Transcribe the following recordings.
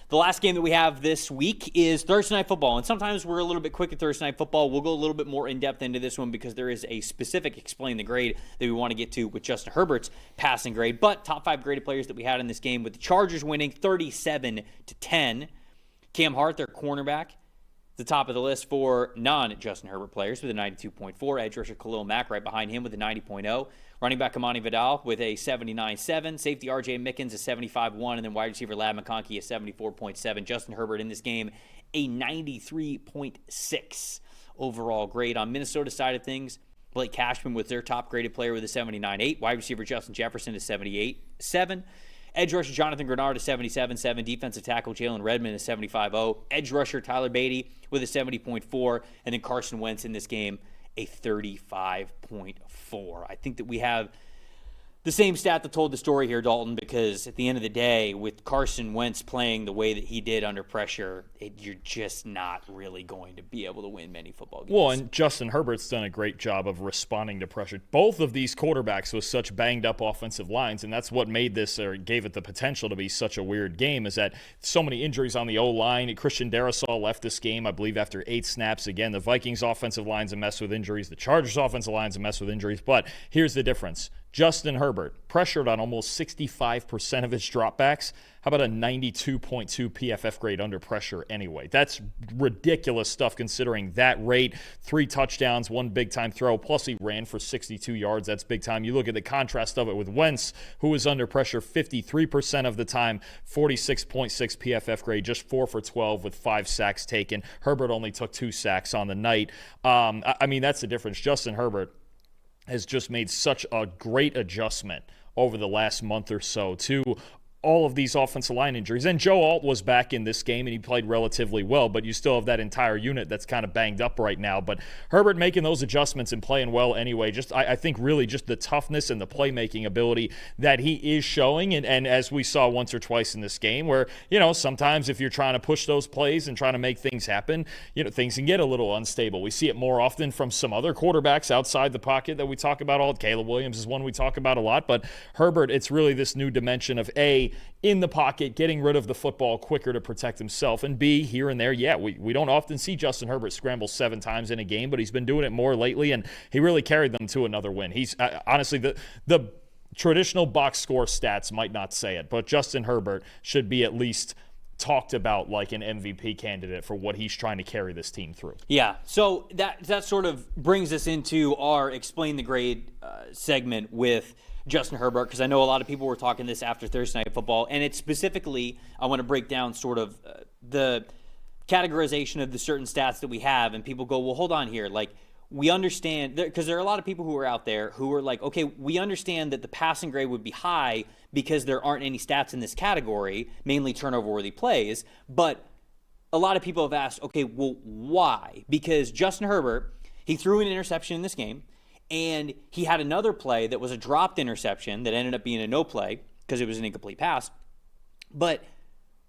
The last game that we have this week is Thursday Night Football, and sometimes we're a little bit quick at Thursday Night Football. We'll go a little bit more in-depth into this one because there is a specific Explain the Grade that we want to get to with Justin Herbert's passing grade. But top 5 graded players that we had in this game, with the Chargers winning 37-10. Cam Hart, their cornerback, the top of the list for non-Justin Herbert players with a 92.4. Edge rusher Khalil Mack right behind him with a 90.0. Running back Amani Vidal with a 79.7. Safety R.J. Mickens a 75.1. And then wide receiver Ladd McConkey a 74.7. Justin Herbert in this game a 93.6 overall grade. On Minnesota's side of things, Blake Cashman was their top graded player with a 79.8. Wide receiver Justin Jefferson a 78.7. Edge rusher Jonathan Grenard a 77.7. Defensive tackle Jalen Redmond a 75.0. Edge rusher Tyler Beatty with a 70.4. And then Carson Wentz in this game a 35.4. I think that we have the same stat that told the story here, Dalton, because at the end of the day, with Carson Wentz playing the way that he did under pressure, you're just not really going to be able to win many football games. Well, and Justin Herbert's done a great job of responding to pressure. Both of these quarterbacks with such banged-up offensive lines, and that's what made this, or gave it the potential to be such a weird game, is that so many injuries on the O-line. Christian Darrisaw left this game, I believe, after 8 snaps. Again, the Vikings' offensive line's a mess with injuries. The Chargers' offensive line's a mess with injuries. But here's the difference. Justin Herbert pressured on almost 65% of his dropbacks. How about a 92.2 PFF grade under pressure anyway? That's ridiculous stuff considering that rate. 3 touchdowns, 1 big-time throw, plus he ran for 62 yards. That's big time. You look at the contrast of it with Wentz, who was under pressure 53% of the time, 46.6 PFF grade, just 4 for 12 with 5 sacks taken. Herbert only took 2 sacks on the night. I mean, that's the difference. Justin Herbert has just made such a great adjustment over the last month or so to all of these offensive line injuries. And Joe Alt was back in this game, and he played relatively well, but you still have that entire unit that's kind of banged up right now. But Herbert making those adjustments and playing well anyway, just I think really just the toughness and the playmaking ability that he is showing, and as we saw once or twice in this game, where, you know, sometimes if you're trying to push those plays and trying to make things happen, you know, things can get a little unstable. We see it more often from some other quarterbacks outside the pocket that we talk about all. Caleb Williams is one we talk about a lot, but Herbert, it's really this new dimension of A, in the pocket, getting rid of the football quicker to protect himself, and B, here and there, we don't often see Justin Herbert scramble 7 times in a game, but he's been doing it more lately, and he really carried them to another win. He's honestly, the traditional box score stats might not say it, but Justin Herbert should be at least talked about like an MVP candidate for what he's trying to carry this team through. Yeah, so that sort of brings us into our Explain the Grade segment with Justin Herbert, because I know a lot of people were talking this after Thursday Night Football, and it's specifically, I want to break down sort of the categorization of the certain stats that we have, and people go, well, hold on here, like, we understand, because there are a lot of people who are out there who are like, okay, we understand that the passing grade would be high because there aren't any stats in this category, mainly turnover-worthy plays, but a lot of people have asked, okay, well, why? Because Justin Herbert, he threw an interception in this game, and he had another play that was a dropped interception that ended up being a no play because it was an incomplete pass. But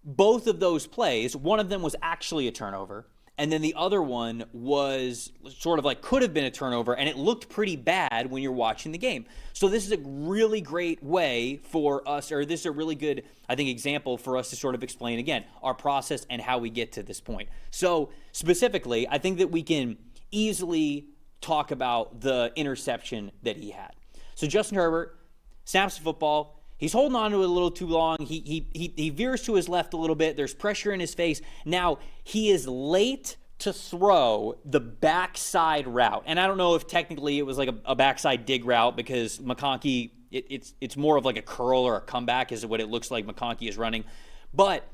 both of those plays, one of them was actually a turnover, and then the other one was sort of like could have been a turnover, and it looked pretty bad when you're watching the game. So this is a really great way for us, or this is a really good, I think, example for us to sort of explain, again, our process and how we get to this point. So specifically, I think that we can easily talk about the interception that he had. So Justin Herbert snaps the football. He's holding on to it a little too long. He veers to his left a little bit. There's pressure in his face. Now, he is late to throw the backside route. And I don't know if technically it was like a backside dig route, because McConkey, it's more of like a curl or a comeback is what it looks like McConkey is running. But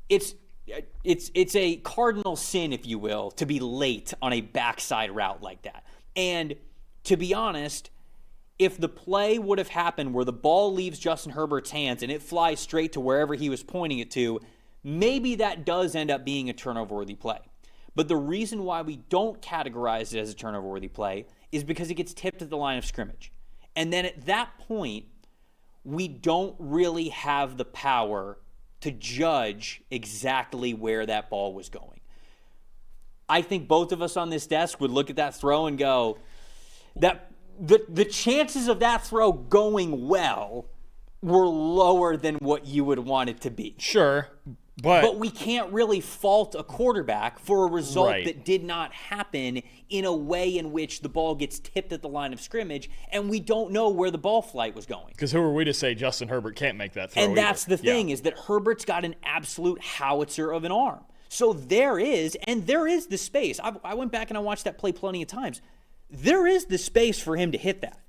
it's a cardinal sin, if you will, to be late on a backside route like that. And to be honest, if the play would have happened where the ball leaves Justin Herbert's hands and it flies straight to wherever he was pointing it to, maybe that does end up being a turnover-worthy play. But the reason why we don't categorize it as a turnover-worthy play is because it gets tipped at the line of scrimmage. And then at that point, we don't really have the power to judge exactly where that ball was going. I think both of us on this desk would look at that throw and go, that the chances of that throw going well were lower than what you would want it to be. Sure, But we can't really fault a quarterback for a result Right. that did not happen in a way in which the ball gets tipped at the line of scrimmage, and we don't know where the ball flight was going. Because who are we to say Justin Herbert can't make that throw? And that's either? the thing, is that Herbert's got an absolute howitzer of an arm. So there is the space. I went back and I watched that play plenty of times. There is the space for him to hit that.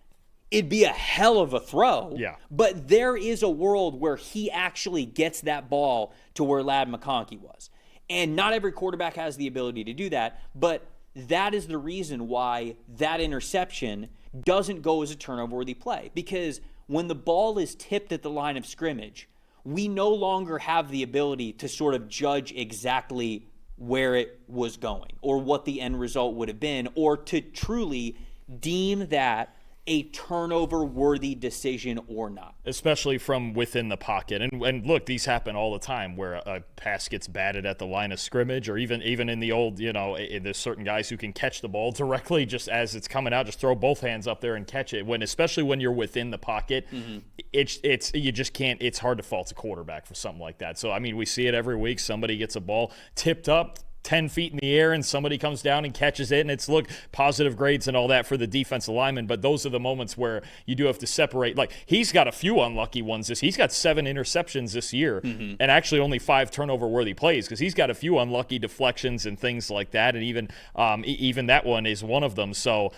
It'd be a hell of a throw, but there is a world where he actually gets that ball to where Ladd McConkey was. And not every quarterback has the ability to do that, but that is the reason why that interception doesn't go as a turnover-worthy play. Because when the ball is tipped at the line of scrimmage, we no longer have the ability to sort of judge exactly where it was going or what the end result would have been, or to truly deem that a turnover-worthy decision or not. Especially from within the pocket. And look, these happen all the time where a pass gets batted at the line of scrimmage, or even in the old, there's certain guys who can catch the ball directly just as it's coming out, just throw both hands up there and catch it. Especially when you're within the pocket, you just can't, it's hard to fault a quarterback for something like that. So, I mean, we see it every week. Somebody gets a ball tipped up 10 feet in the air and somebody comes down and catches it, and it's positive grades and all that for the defensive lineman. But those are the moments where you do have to separate. Like, he's got a few unlucky ones. He's got 7 interceptions this year and actually only 5 turnover-worthy plays, because he's got a few unlucky deflections and things like that, and even that one is one of them. So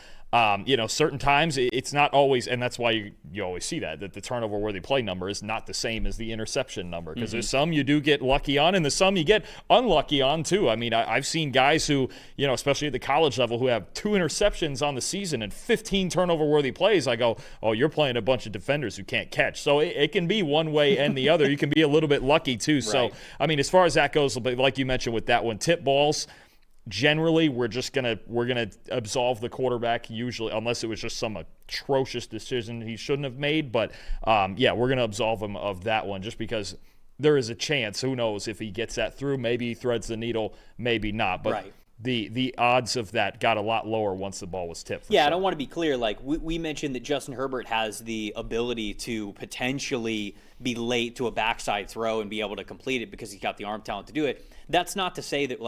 certain times it's not always, and that's why you always see that the turnover-worthy play number is not the same as the interception number, because there's some you do get lucky on, and there's some you get unlucky on too. I mean, I've seen guys who, especially at the college level, who have 2 interceptions on the season and 15 turnover-worthy plays. I go, oh, you're playing a bunch of defenders who can't catch. So it can be one way and the other. You can be a little bit lucky too. Right. So, I mean, as far as that goes, like you mentioned with that one, tip balls, generally, we're gonna absolve the quarterback usually, unless it was just some atrocious decision he shouldn't have made. But we're gonna absolve him of that one, just because there is a chance. Who knows if he gets that through? Maybe he threads the needle, maybe not. But the odds of that got a lot lower once the ball was tipped. I don't want to be clear. Like we mentioned that Justin Herbert has the ability to potentially be late to a backside throw and be able to complete it because he's got the arm talent to do it. That's not to say that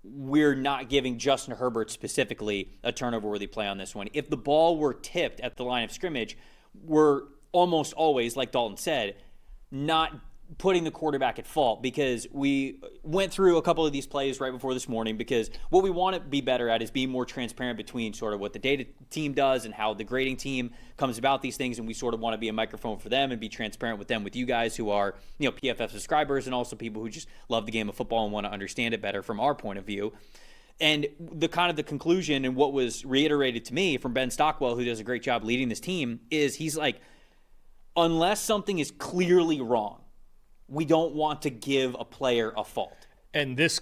we're not giving Justin Herbert specifically a turnover-worthy play on this one. If the ball were tipped at the line of scrimmage, we're almost always, like Dalton said, not putting the quarterback at fault, because we went through a couple of these plays right before this morning, because what we want to be better at is being more transparent between sort of what the data team does and how the grading team comes about these things, and we sort of want to be a microphone for them and be transparent with them, with you guys who are PFF subscribers, and also people who just love the game of football and want to understand it better from our point of view. And the conclusion, and what was reiterated to me from Ben Stockwell, who does a great job leading this team, is he's like, unless something is clearly wrong, we don't want to give a player a fault. And that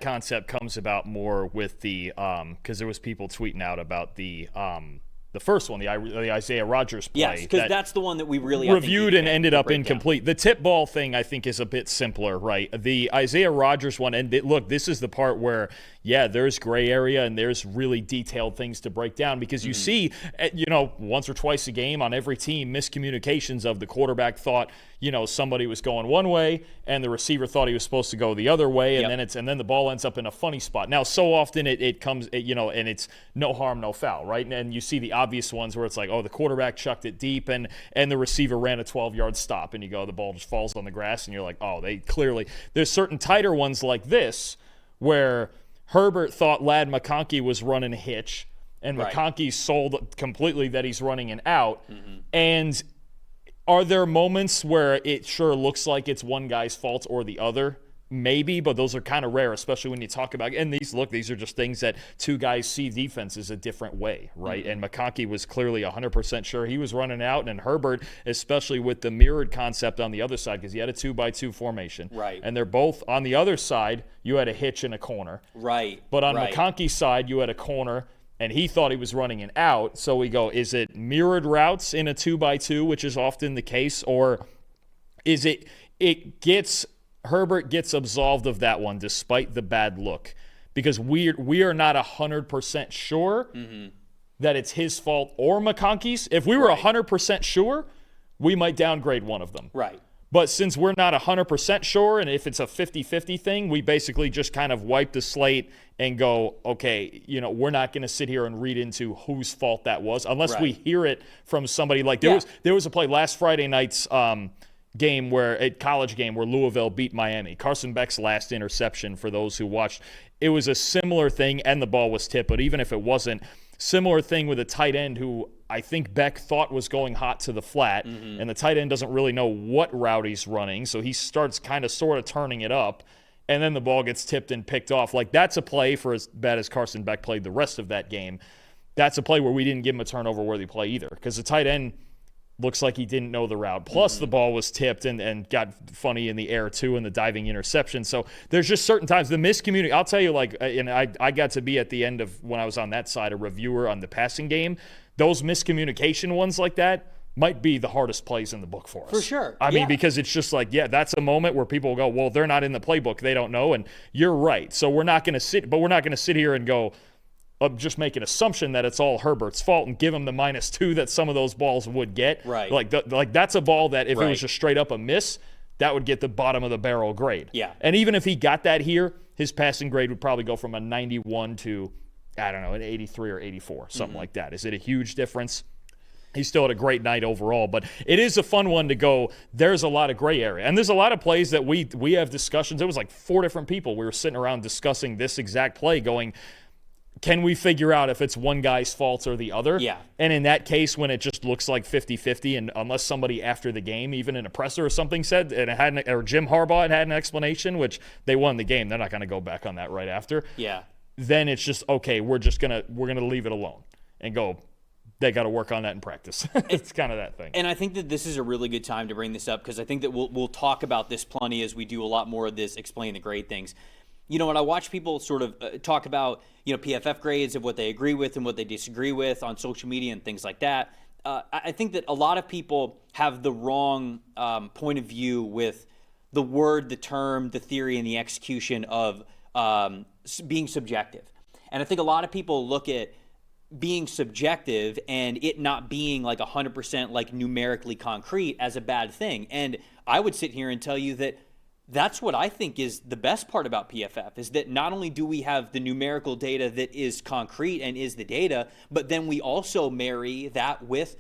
concept comes about more with the, because there was people tweeting out about the first one, the Isaiah Rodgers play. Yes, because that's the one that we really reviewed and ended up incomplete. The tip ball thing, I think, is a bit simpler, right? The Isaiah Rodgers one, and look, this is the part where, there's gray area and there's really detailed things to break down, because you see, once or twice a game on every team, miscommunications of the quarterback thought, somebody was going one way and the receiver thought he was supposed to go the other way, and then the ball ends up in a funny spot. Now, so often it comes, and it's no harm, no foul, right? And you see the obvious ones where it's like, oh, the quarterback chucked it deep and the receiver ran a 12-yard stop, and you go, the ball just falls on the grass, and you're like, oh, they clearly. There's certain tighter ones like this where Herbert thought Ladd McConkey was running a hitch, and McConkey sold completely that he's running an out. And are there moments where it sure looks like it's one guy's fault or the other? Maybe, but those are kind of rare, especially when you talk about, and these are just things that two guys see defenses a different way, right? And McConkey was clearly 100% sure he was running out, and Herbert, especially with the mirrored concept on the other side, because he had a 2-by-2 formation. Right. And they're both, on the other side, you had a hitch in a corner. Right. But on McConkey's side, you had a corner, and he thought he was running an out. So we go, is it mirrored routes in a 2-by-2, which is often the case, or is Herbert gets absolved of that one despite the bad look, because we are not 100% sure that it's his fault or McConkey's. If we were 100% sure, we might downgrade one of them. Right. But since we're not 100% sure, and if it's a 50-50 thing, we basically just kind of wipe the slate and go, okay, we're not going to sit here and read into whose fault that was unless we hear it from somebody. Like there was a play last Friday night's college game where Louisville beat Miami. Carson Beck's last interception, for those who watched, it was a similar thing, and the ball was tipped. But even if it wasn't, similar thing with a tight end who I think Beck thought was going hot to the flat, and the tight end doesn't really know what route he's running, so he starts kind of sort of turning it up, and then the ball gets tipped and picked off. Like, that's a play, for as bad as Carson Beck played the rest of that game, that's a play where we didn't give him a turnover-worthy play either, because the tight end looks like he didn't know the route. Plus, the ball was tipped and got funny in the air, too, in the diving interception. So there's just certain times. The miscommunication, I'll tell you, and I got to be at the end of, when I was on that side, a reviewer on the passing game. Those miscommunication ones like that might be the hardest plays in the book for us. For sure. I mean, because it's just like, that's a moment where people go, well, they're not in the playbook. They don't know. And you're right. So we're not going to sit here and go, just make an assumption that it's all Herbert's fault and give him the -2 that some of those balls would get. Right. Like that's a ball that if it was just straight up a miss, that would get the bottom of the barrel grade. Yeah. And even if he got that here, his passing grade would probably go from a 91 to, I don't know, an 83 or 84, something like that. Is it a huge difference? He still had a great night overall, but it is a fun one to go, there's a lot of gray area. And there's a lot of plays that we have discussions. It was like 4 different people. We were sitting around discussing this exact play going, can we figure out if it's one guy's fault or the other? Yeah. And in that case, when it just looks like 50-50, and unless somebody after the game, even an presser or something said, and it had or Jim Harbaugh had an explanation, which they won the game, they're not going to go back on that right after. Yeah. Then it's just, okay, we're gonna leave it alone and go, they got to work on that in practice. It's kind of that thing. And I think that this is a really good time to bring this up, because I think that we'll talk about this plenty as we do a lot more of this explain the grade things. When I watch people sort of talk about, PFF grades of what they agree with and what they disagree with on social media and things like that, I think that a lot of people have the wrong point of view with the word, the term, the theory, and the execution of being subjective. And I think a lot of people look at being subjective and it not being like 100% like numerically concrete as a bad thing. And I would sit here and tell you that that's what I think is the best part about PFF, is that not only do we have the numerical data that is concrete and is the data, but then we also marry that with,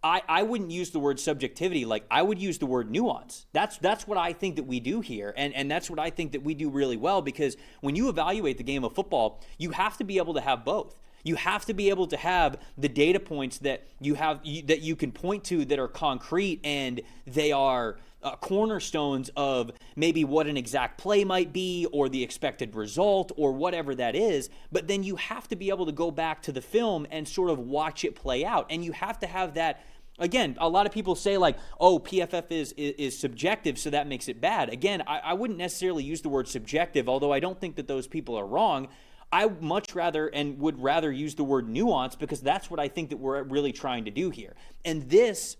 I wouldn't use the word subjectivity, like I would use the word nuance. That's what I think that we do here, and that's what I think that we do really well, because when you evaluate the game of football, you have to be able to have both. You have to be able to have the data points that that you can point to that are concrete and they are cornerstones of maybe what an exact play might be or the expected result or whatever that is. But then you have to be able to go back to the film and sort of watch it play out. And you have to have that. Again, a lot of people say like, oh, PFF is subjective, so that makes it bad. Again, I wouldn't necessarily use the word subjective, although I don't think that those people are wrong. I much rather and would rather use the word nuance, because that's what I think that we're really trying to do here. And this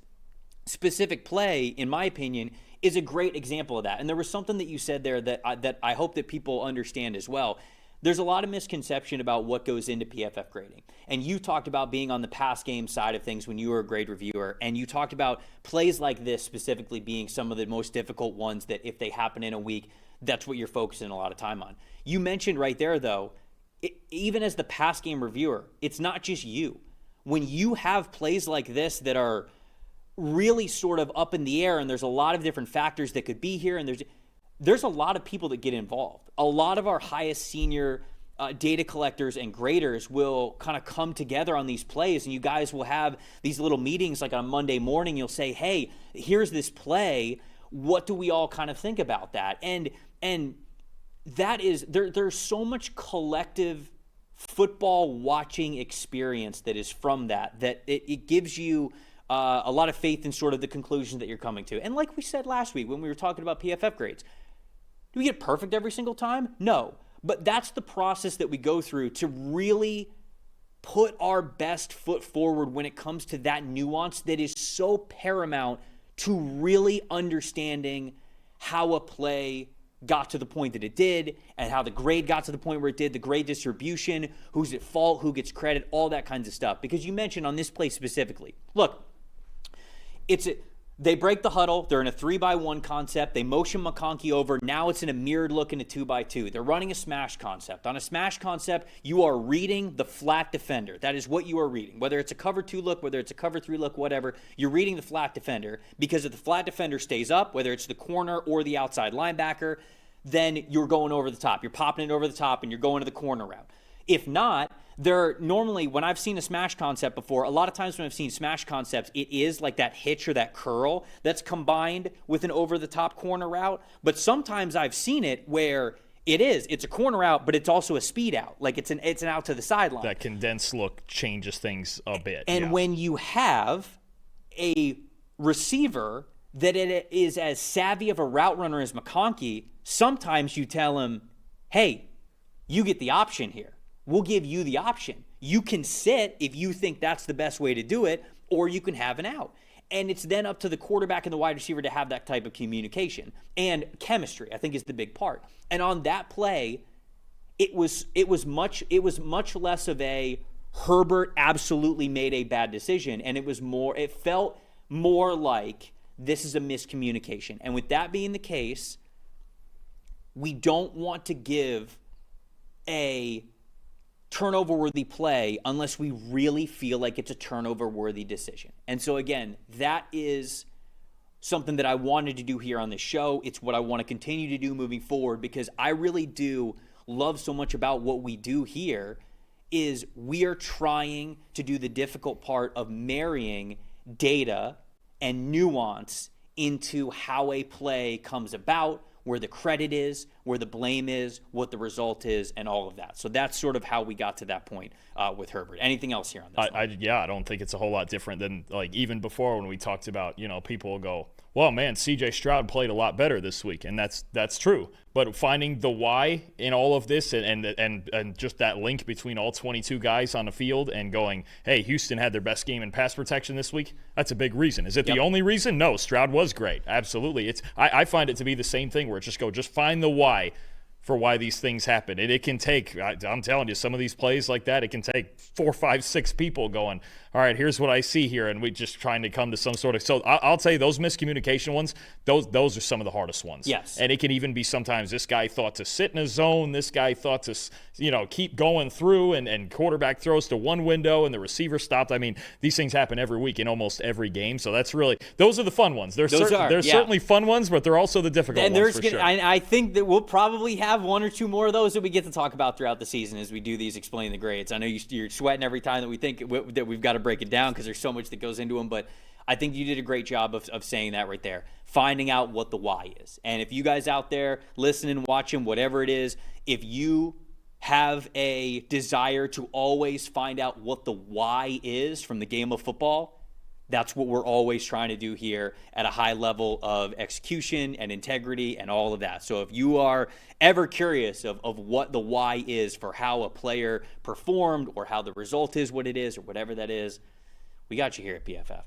specific play, in my opinion, is a great example of that. And there was something that you said there that I hope that people understand as well. There's a lot of misconception about what goes into PFF grading. And you talked about being on the pass game side of things when you were a grade reviewer, and you talked about plays like this specifically being some of the most difficult ones that if they happen in a week, that's what you're focusing a lot of time on. You mentioned right there, though, even as the pass game reviewer, it's not just you. When you have plays like this that are really sort of up in the air and there's a lot of different factors that could be here, and there's a lot of people that get involved. A lot of our highest senior data collectors and graders will kind of come together on these plays, and you guys will have these little meetings like on Monday morning. You'll say, hey, here's this play. What do we all kind of think about that? And that is, there's so much collective football watching experience that is from that it gives you a lot of faith in sort of the conclusion that you're coming to. And like we said last week when we were talking about PFF grades, do we get perfect every single time? No. But that's the process that we go through to really put our best foot forward when it comes to that nuance that is so paramount to really understanding how a play got to the point that it did and how the grade got to the point where it did, the grade distribution, who's at fault, who gets credit, all that kinds of stuff. Because you mentioned on this play specifically, look, They break the huddle. They're in a 3-by-1 concept. They motion McConkey over. Now it's in a mirrored look in a 2-by-2. They're running a smash concept. On a smash concept, you are reading the flat defender. That is what you are reading. Whether it's a cover 2 look, whether it's a cover 3 look, whatever, you're reading the flat defender, because if the flat defender stays up, whether it's the corner or the outside linebacker, then you're going over the top. You're popping it over the top and you're going to the corner route. If not, they're normally, when I've seen a smash concept before, a lot of times when I've seen smash concepts, it is like that hitch or that curl that's combined with an over-the-top corner route. But sometimes I've seen it where it's a corner out, but it's also a speed out. Like it's an out to the sideline. That condensed look changes things a bit. And when you have a receiver that it is as savvy of a route runner as McConkey, sometimes you tell him, hey, you get the option here. We'll give you the option. You can sit if you think that's the best way to do it, or you can have an out. And it's then up to the quarterback and the wide receiver to have that type of communication. And chemistry, I think, is the big part. And on that play, it was much less of a Herbert absolutely made a bad decision, and it felt more like this is a miscommunication. And with that being the case, we don't want to give a turnover-worthy play unless we really feel like it's a turnover-worthy decision. And so, again, that is something that I wanted to do here on this show. It's what I want to continue to do moving forward, because I really do love so much about what we do here is we are trying to do the difficult part of marrying data and nuance into how a play comes about, where the credit is, where the blame is, what the result is, and all of that. So that's sort of how we got to that point with Herbert. Anything else here on this one? I don't think it's a whole lot different than like even before when we talked about, people will go, well, man, C.J. Stroud played a lot better this week, and that's true. But finding the why in all of this and just that link between all 22 guys on the field and going, hey, Houston had their best game in pass protection this week, that's a big reason. Is it the only reason? No, Stroud was great. Absolutely. I find it to be the same thing where it's just find the why for why these things happen. It can take, I'm telling you, some of these plays like that, it can take 4, 5, 6 people going, all right, here's what I see here, and we just trying to come to some sort of, so I'll tell you, those miscommunication ones, those are some of the hardest ones. Yes. And it can even be sometimes this guy thought to sit in a zone, this guy thought to, keep going through, and quarterback throws to one window, and the receiver stopped. I mean, these things happen every week in almost every game, so that's really, those are the fun ones. There's certainly fun ones, but they're also the difficult ones for sure. I think that we'll probably have 1 or 2 more of those that we get to talk about throughout the season as we do these Explain the Grades. I know you're sweating every time that we think that we've got to break it down because there's so much that goes into them, but I think you did a great job of saying that right there, finding out what the why is. And if you guys out there listening, watching, whatever it is, if you have a desire to always find out what the why is from the game of football, that's what we're always trying to do here at a high level of execution and integrity and all of that. So if you are ever curious of what the why is for how a player performed or how the result is what it is or whatever that is, we got you here at PFF.